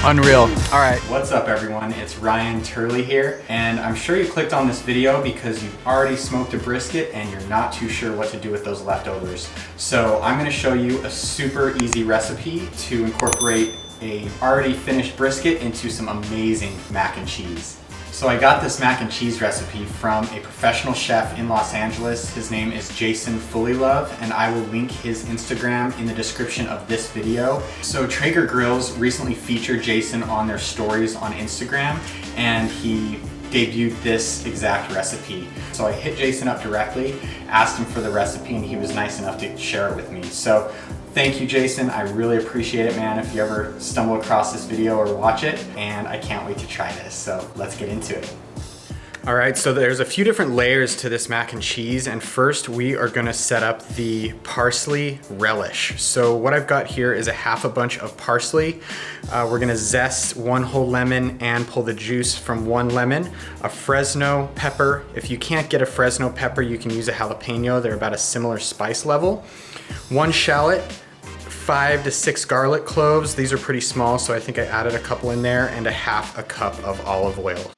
Unreal. All right. What's up everyone? It's Ryan Turley here, and I'm sure you clicked on this video because you've already smoked a brisket and you're not too sure what to do with those leftovers. So I'm gonna show you a super easy recipe to incorporate a already finished brisket into some amazing mac and cheese. So I got this mac and cheese recipe from a professional chef in Los Angeles. His name is Jason Fullylove, and I will link his Instagram in the description of this video. So Traeger Grills recently featured Jason on their stories on Instagram, and he debuted this exact recipe. So I hit Jason up directly, asked him for the recipe, and he was nice enough to share it with me. So thank you, Jason. I really appreciate it, man, if you ever stumble across this video or watch it, and I can't wait to try this. So let's get into it. All right, so there's a few different layers to this mac and cheese, and first we are gonna set up the Parsley Relish. So what I've got here is a half a bunch of parsley. We're gonna zest one whole lemon and pull the juice from one lemon. A Fresno pepper. If you can't get a Fresno pepper, you can use a jalapeno. They're about a similar spice level. One shallot, 5 to 6 garlic cloves. These are pretty small, so I think I added a couple in there, and a half a cup of olive oil.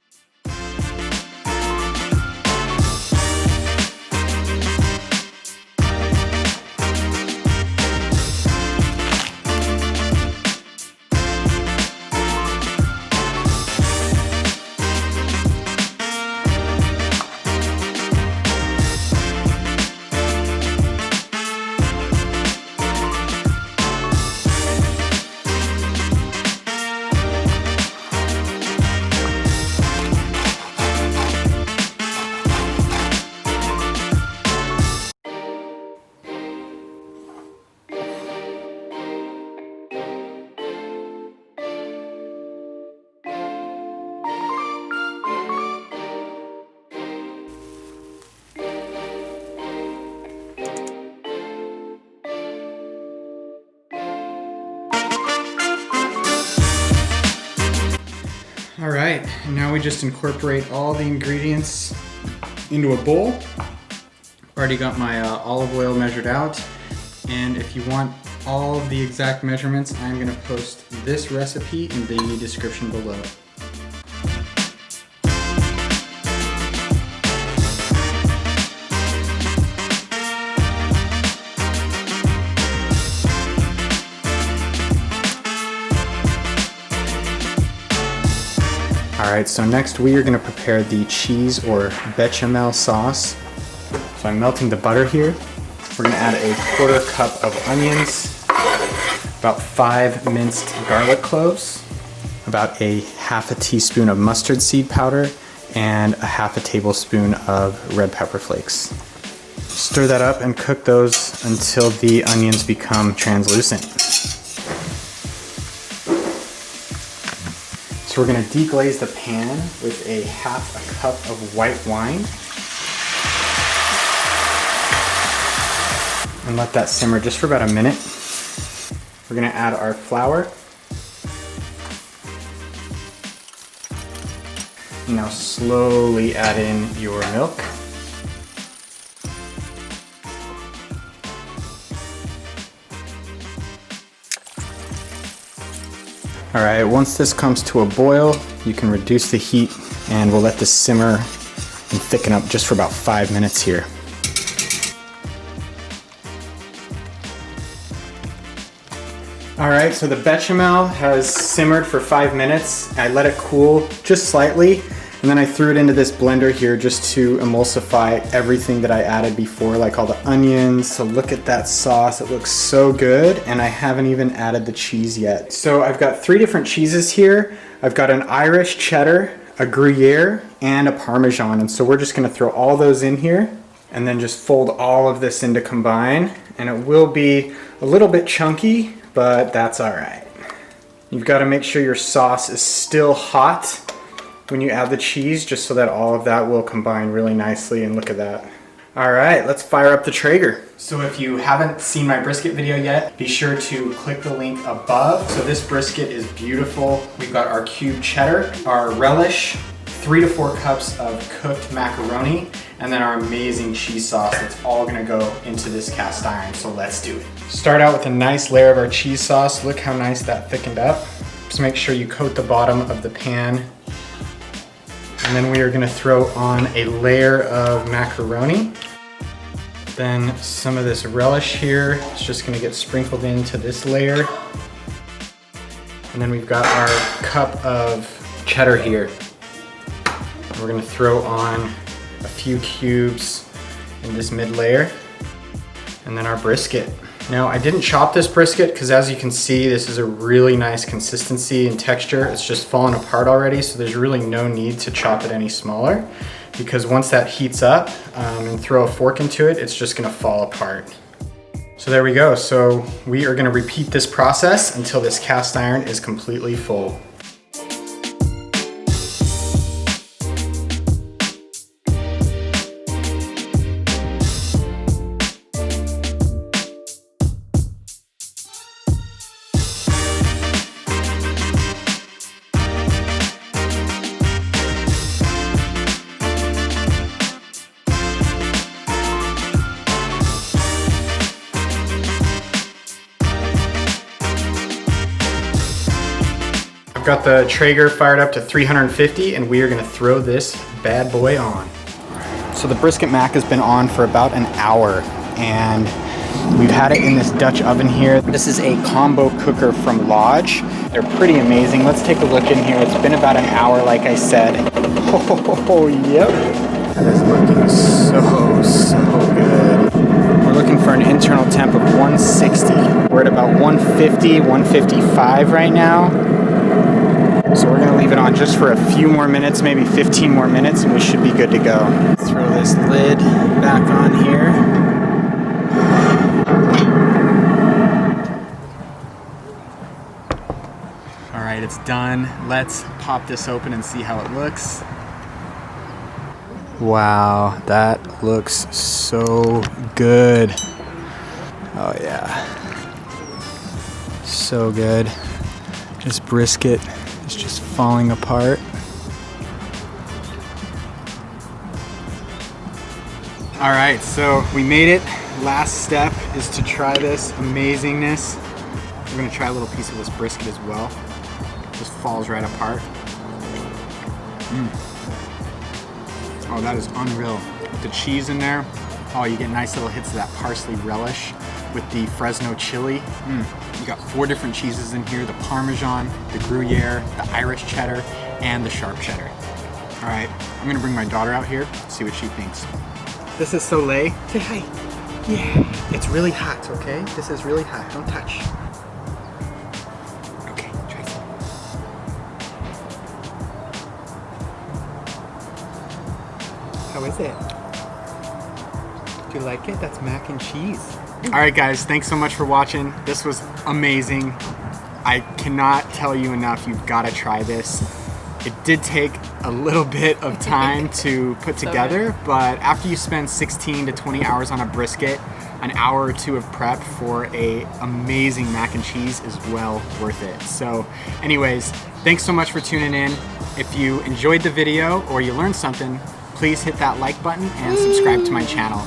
All right, and now we just incorporate all the ingredients into a bowl. Already got my olive oil measured out, and if you want all of the exact measurements, I'm gonna post this recipe in the description below. All right, so next we are gonna prepare the cheese or bechamel sauce. So I'm melting the butter here. We're gonna add a 1/4 cup of onions, about 5 minced garlic cloves, about a half a teaspoon of mustard seed powder, and a half a tablespoon of red pepper flakes. Stir that up and cook those until the onions become translucent. So we're gonna deglaze the pan with a half a cup of white wine and let that simmer just for about a minute. We're gonna add our flour. Now slowly add in your milk. All right, once this comes to a boil, you can reduce the heat, and we'll let this simmer and thicken up just for about 5 minutes here. All right, so the bechamel has simmered for 5 minutes. I let it cool just slightly, and then I threw it into this blender here just to emulsify everything that I added before, like all the onions. So look at that sauce, it looks so good, and I haven't even added the cheese yet. So I've got 3 different cheeses here. I've got an Irish cheddar, a Gruyere, and a Parmesan, and so we're just gonna throw all those in here and then just fold all of this in to combine, and it will be a little bit chunky, but that's all right. You've got to make sure your sauce is still hot when you add the cheese, just so that all of that will combine really nicely, and look at that. All right, let's fire up the Traeger. So if you haven't seen my brisket video yet, be sure to click the link above. So this brisket is beautiful. We've got our cubed cheddar, our relish, 3 to 4 cups of cooked macaroni, and then our amazing cheese sauce that's all gonna go into this cast iron, so let's do it. Start out with a nice layer of our cheese sauce. Look how nice that thickened up. Just make sure you coat the bottom of the pan. And then we are gonna throw on a layer of macaroni. Then some of this relish here. It's just gonna get sprinkled into this layer. And then we've got our cup of cheddar here. We're gonna throw on a few cubes in this mid layer. And then our brisket. Now, I didn't chop this brisket because as you can see, this is a really nice consistency and texture. It's just fallen apart already, so there's really no need to chop it any smaller because once that heats up and throw a fork into it, it's just gonna fall apart. So there we go. So we are gonna repeat this process until this cast iron is completely full. Got the Traeger fired up to 350 and we are gonna throw this bad boy on. So the brisket mac has been on for about an hour and we've had it in this Dutch oven here. This is a combo cooker from Lodge. They're pretty amazing. Let's take a look in here. It's been about an hour, like I said. Oh, yep. That is looking so good. We're looking for an internal temp of 160. We're at about 150, 155 right now. So we're gonna leave it on just for a few more minutes, maybe 15 more minutes, and we should be good to go. Throw this lid back on here. All right, it's done. Let's pop this open and see how it looks. Wow, that looks so good. Oh yeah, so good. This brisket is just falling apart. All right, so we made it. Last step is to try this amazingness. We're gonna try a little piece of this brisket as well. Just falls right apart. Oh, that is unreal. With the cheese in there, oh, you get nice little hits of that Parsley Relish with the Fresno Chili. You got 4 different cheeses in here, the Parmesan, the Gruyere, the Irish Cheddar, and the sharp Cheddar. All right, I'm gonna bring my daughter out here, see what she thinks. This is Soleil. Say hi. Yeah, it's really hot, okay? This is really hot, don't touch. Okay, try some. How is it? Do you like it? That's mac and cheese. All right, guys, thanks so much for watching. This was amazing. I cannot tell you enough. You've got to try this. It did take a little bit of time to put together, but after you spend 16 to 20 hours on a brisket, an hour or 2 of prep for a amazing mac and cheese is well worth it. So anyways, thanks so much for tuning in. If you enjoyed the video or you learned something, please hit that like button and subscribe to my channel.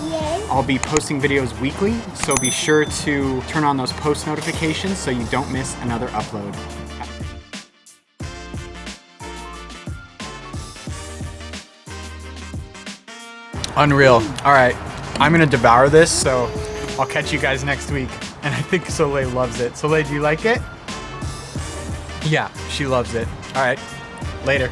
I'll be posting videos weekly, so be sure to turn on those post notifications so you don't miss another upload. Unreal. All right, I'm gonna devour this, so I'll catch you guys next week. And I think Soleil loves it. Soleil, do you like it? Yeah, she loves it. All right, later.